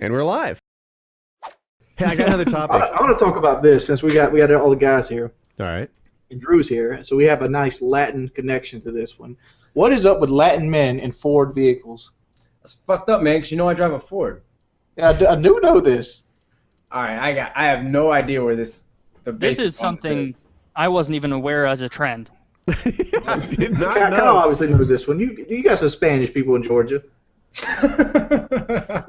And we're live. Hey, I got another topic. I want to talk about this since we got all the guys here. All right. And Drew's here, so we have a nice Latin connection to this one. What is up with Latin men in Ford vehicles? That's fucked up, man, because you know I drive a Ford. Yeah, I do know this. All right, I have no idea where this is something I wasn't even aware as a trend. I did not Kyle know. obviously knows this one. You got some Spanish people in Georgia.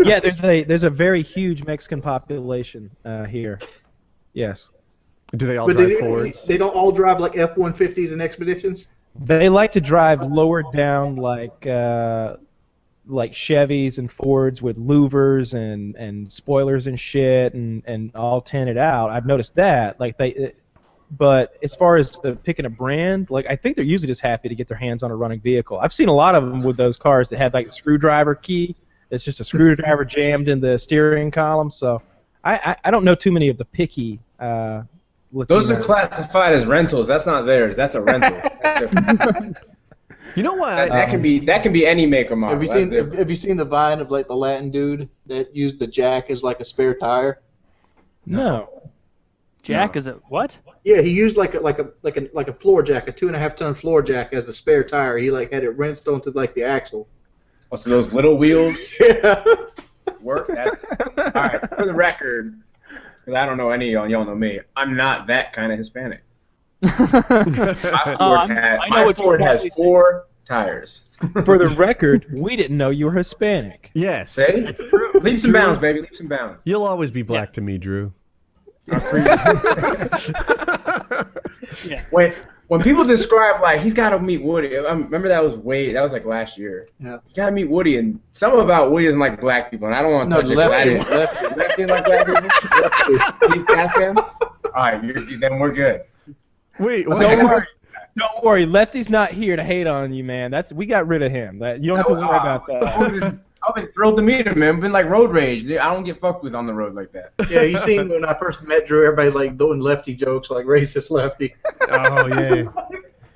Yeah, there's a very huge Mexican population here. Yes. Do they all But drive Fords? they don't all drive like F-150s and Expeditions? They like to drive lower down like Chevys and Fords with louvers and spoilers and shit and all tinted out. I've noticed that. But as far as picking a brand, I think they're usually just happy to get their hands on a running vehicle. I've seen a lot of them with those cars that have like a screwdriver key. It's just a screwdriver jammed in the steering column. So I don't know too many of the picky Latinos. Those are classified as rentals. That's not theirs. That's a rental. That's different. You know what? that can be any make or model. Have you seen the Vine of the Latin dude that used the jack as like a spare tire? No. Jack, is it what? Yeah, he used like a floor jack, a 2.5-ton floor jack as a spare tire. He had it rinsed onto the axle. Oh, so those little wheels Yeah. work. That's all right. For the record, because I don't know any of y'all know me. I'm not that kind of Hispanic. My Ford has 4 tires. For the record, we didn't know you were Hispanic. Yes. See? Leaps and bounds, baby. Leaps and bounds. You'll always be black to me, Drew. Yeah. When people describe he's got to meet Woody, I remember that was last year. Yeah. You got to meet Woody, and something about Woody isn't like black people, and I don't want to touch it. Lefty like black people. He's past him. All right, then we're good. Wait, what? Don't worry, Lefty's not here to hate on you, man. We got rid of him. You don't have to worry about that. I've been thrilled to meet him, man. Been like road rage. I don't get fucked with on the road like that. Yeah, you seen when I first met Drew, everybody's doing Lefty jokes, racist Lefty. Oh, yeah.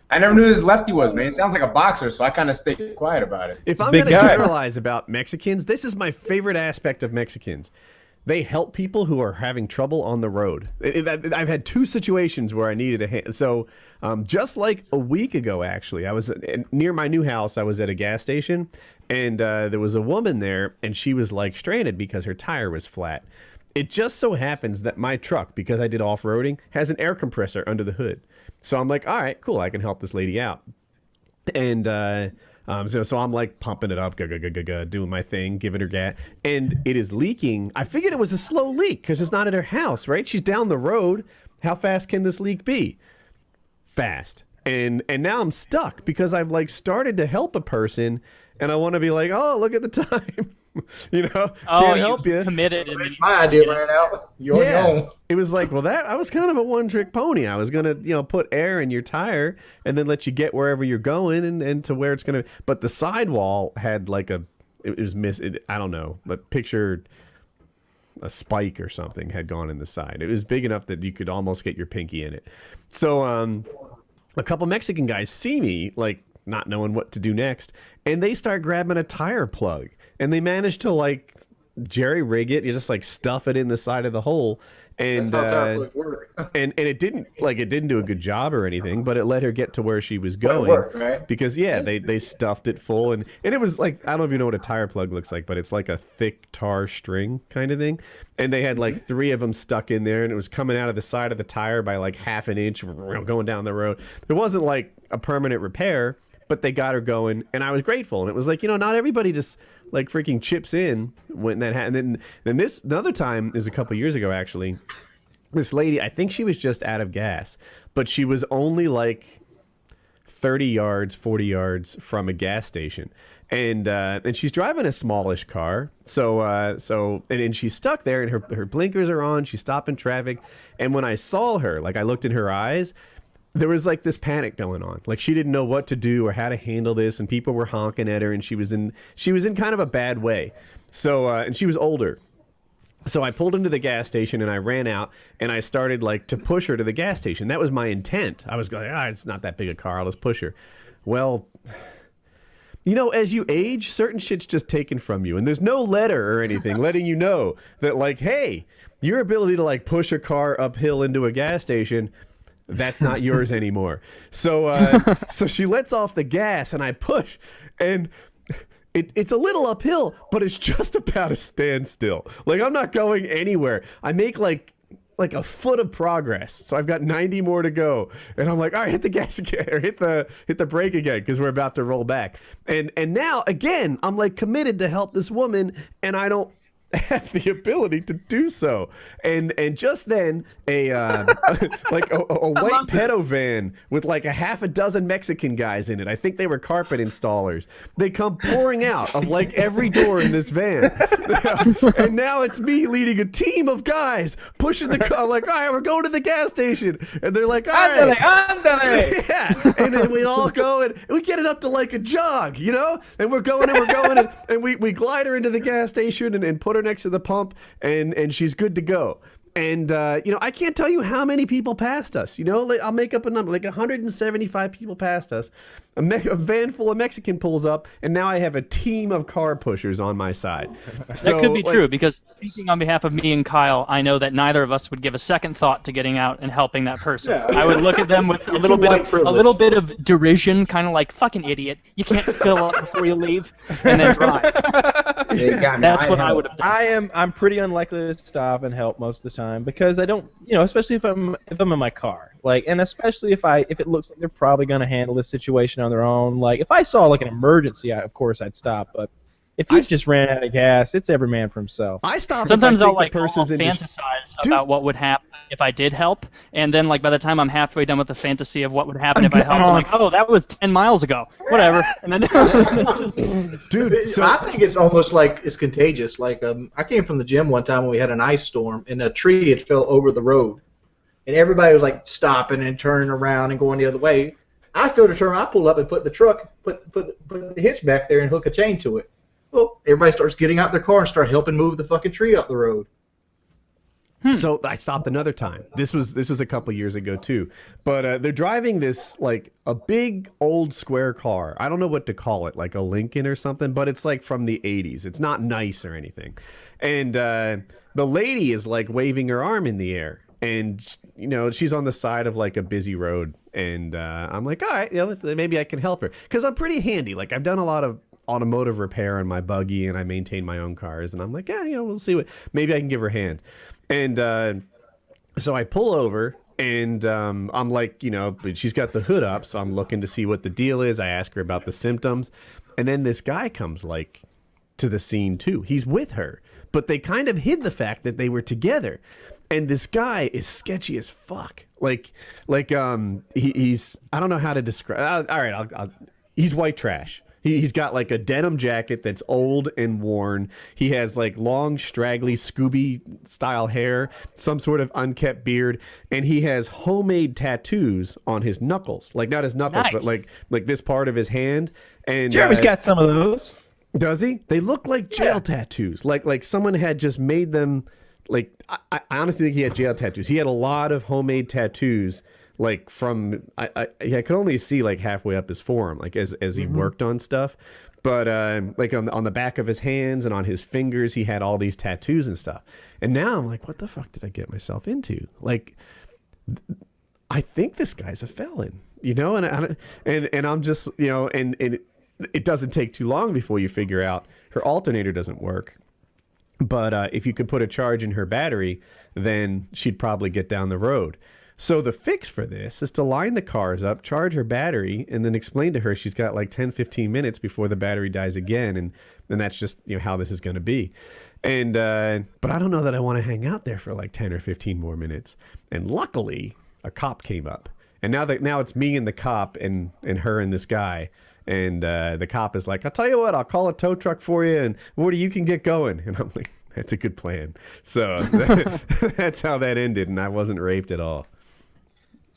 I never knew who this Lefty was, man. It sounds like a boxer, so I kind of stay quiet about it. If I'm going to generalize about Mexicans, this is my favorite aspect of Mexicans. They help people who are having trouble on the road. I've had 2 situations where I needed a hand. So just like a week ago, actually, I was near my new house. I was at a gas station, and there was a woman there, and she was stranded because her tire was flat. It just so happens that my truck, because I did off-roading, has an air compressor under the hood. So I'm like, all right, cool, I can help this lady out. And so I'm pumping it up, doing my thing, giving her gas, and it is leaking. I figured it was a slow leak because it's not at her house, right? She's down the road. How fast can this leak be? Fast. And now I'm stuck because I've started to help a person, and I want to be oh, look at the time. Can't help you. Committed. My idea ran out. You're on. It was I was kind of a one-trick pony. I was gonna, put air in your tire and then let you get wherever you're going and to where it's gonna. But the sidewall had it was I don't know, but picture a spike or something had gone in the side. It was big enough that you could almost get your pinky in it. So a couple Mexican guys see me not knowing what to do next, and they start grabbing a tire plug, and they manage to jerry rig it. You just stuff it in the side of the hole, and That's how tire plugs work. and it didn't do a good job or anything, but it let her get to where she was going. It worked, right? Because they stuffed it full, and it was I don't know if you know what a tire plug looks like, but it's like a thick tar string kind of thing, and they had 3 of them stuck in there, and it was coming out of the side of the tire by half an inch going down the road. It wasn't a permanent repair, but they got her going, and I was grateful. And it was not everybody just freaking chips in when that happened. Then the other time is a couple years ago, actually. This lady, I think she was just out of gas, but she was only 30 yards, 40 yards from a gas station. And she's driving a smallish car. And she's stuck there, and her blinkers are on. She's stopping traffic. And when I saw her, I looked in her eyes, there was this panic going on. She didn't know what to do or how to handle this, and people were honking at her, and she was in kind of a bad way. So and she was older. So I pulled into the gas station, and I ran out, and I started to push her to the gas station. That was my intent. I was going, it's not that big a car, I'll just push her. Well, as you age, certain shit's just taken from you, and there's no letter or anything letting you know that, like, hey, your ability to like push a car uphill into a gas station, that's not yours anymore. So so she lets off the gas, and I push, and it's a little uphill, but it's just about a standstill. Like, I'm not going anywhere. I make like a foot of progress, so I've got 90 more to go, and I'm like, all right, hit the gas again, or hit the brake again, because we're about to roll back. And now again, I'm like committed to help this woman, and I don't have the ability to do so. And just then a white pedo van with like a half a dozen Mexican guys in it, I think they were carpet installers, they come pouring out of like every door in this van. And now it's me leading a team of guys pushing the car, like, all right, we're going to the gas station, and they're like, all right, Andale. yeah. And then we all go, and we get it up to like a jog, and we're going and we glide her into the gas station and put her next to the pump, and she's good to go. And I can't tell you how many people passed us. I'll make up a number, like 175 people passed us. A van full of Mexican pulls up, and now I have a team of car pushers on my side. So, that could be true, because speaking on behalf of me and Kyle, I know that neither of us would give a second thought to getting out and helping that person. Yeah. I would look at them with a little bit of derision, kind of like, fucking idiot, you can't fill up before you leave, and then drive. That's what I would have done. I'm pretty unlikely to stop and help most of the time, because I don't, especially if I'm in my car, like, and especially if it looks like they're probably going to handle this situation on their own. Like, if I saw like an emergency, of course I'd stop. But if you just ran out of gas, it's every man for himself. I stop. Sometimes I'll like fantasize about what would happen if I did help, and then like by the time I'm halfway done with the fantasy of what would happen if I helped, I'm like, oh, that was 10 miles ago, whatever. And then dude, so I think it's almost like it's contagious. Like I came from the gym one time when we had an ice storm, and a tree had fell over the road, and everybody was like stopping and turning around and going the other way. I go to turn, I pull up and put the hitch back there and hook a chain to it. Well, everybody starts getting out their car and start helping move the fucking tree up the road. So I stopped another time. This was a couple years ago too. But they're driving this like a big old square car. I don't know what to call it, like a Lincoln or something, but it's like from the 80s. It's not nice or anything. And the lady is like waving her arm in the air. And, she's on the side of like a busy road. And I'm like, all right, maybe I can help her. Because I'm pretty handy. Like, I've done a lot of automotive repair on my buggy, and I maintain my own cars. And I'm like, yeah, we'll see maybe I can give her a hand. And so I pull over, and I'm like, she's got the hood up, so I'm looking to see what the deal is. I ask her about the symptoms. And then this guy comes like to the scene too. He's with her, but they kind of hid the fact that they were together. And this guy is sketchy as fuck. He's I don't know how to describe. All right, he's white trash. He's got like a denim jacket that's old and worn. He has like long, straggly Scooby style hair, some sort of unkept beard, and he has homemade tattoos on his knuckles. Like not his knuckles, nice. but like this part of his hand. And Jeremy's got some of those. Does he? They look like jail tattoos. Like someone had just made them. Like I honestly think he had jail tattoos. He had a lot of homemade tattoos. Like from I could only see like halfway up his forearm, like as he worked on stuff, but like on the back of his hands and on his fingers, he had all these tattoos and stuff. And now I'm like, what the fuck did I get myself into? Like, I think this guy's a felon, and I'm just and it doesn't take too long before you figure out her alternator doesn't work. But if you could put a charge in her battery, then she'd probably get down the road. So the fix for this is to line the cars up, charge her battery, and then explain to her she's got like 10, 15 minutes before the battery dies again. And that's just how this is going to be. And but I don't know that I want to hang out there for like 10 or 15 more minutes. And luckily, a cop came up. And now it's me and the cop and her and this guy. And the cop is like, I'll tell you what, I'll call a tow truck for you, and Woody, you can get going. And I'm like, that's a good plan. So that's how that ended, and I wasn't raped at all.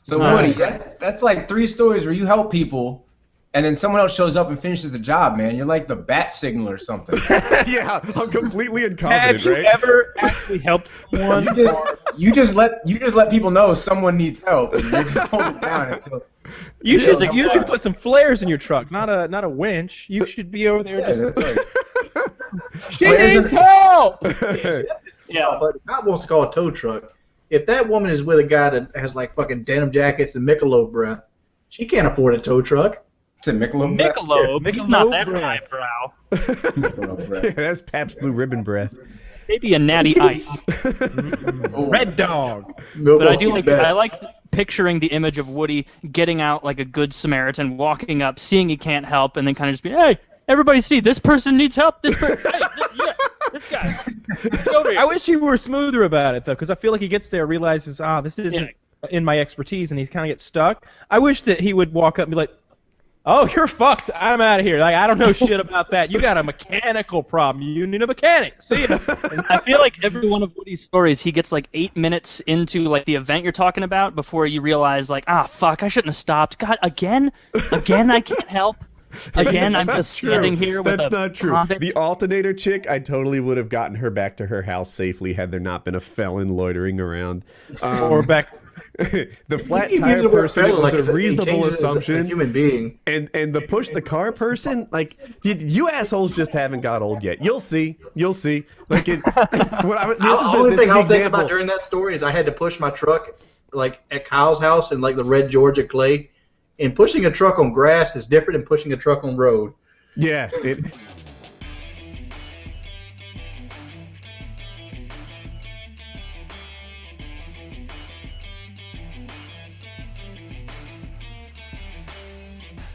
So Woody, that's like 3 stories where you help people, and then someone else shows up and finishes the job, man. You're like the bat signal or something. Yeah, I'm completely Have incompetent, you right? ever actually helped someone? You just let people know someone needs help, and you just hold it down until. You should put some flares in your truck, not a winch. You should be over there just. That's right. She needs help. Yeah, but the cop wants to call a tow truck. If that woman is with a guy that has like fucking denim jackets and Michelob breath, she can't afford a tow truck. It's a Michelob. Michelob, he's not that breath. highbrow. Michelob. That's Pabst Blue Ribbon breath. Maybe a natty ice. Red Dog. But I do like picturing the image of Woody getting out like a good Samaritan, walking up, seeing he can't help, and then kind of just being, hey, everybody see, this person needs help. This person, hey, this guy. Get over here. I wish he were smoother about it though, because I feel like he gets there, realizes, this isn't in my expertise, and he's kind of gets stuck. I wish that he would walk up and be like, "Oh, you're fucked. I'm out of here. Like I don't know shit about that. You got a mechanical problem. You need a mechanic. See ya." I feel like every one of Woody's stories, he gets like 8 minutes into like the event you're talking about before you realize like, fuck, I shouldn't have stopped. God, again, I can't help. Again, I'm just standing here with That's a not true. convict. The alternator chick, I totally would have gotten her back to her house safely had there not been a felon loitering around. Or back. The flat You can tire use the word person felon was like a reasonable changes as a assumption. human being. And the push the car person, like you assholes just haven't got old yet. You'll see. Like this is The only thing I'll think about during that story is I had to push my truck like at Kyle's house in like the red Georgia clay, and pushing a truck on grass is different than pushing a truck on road. Yeah.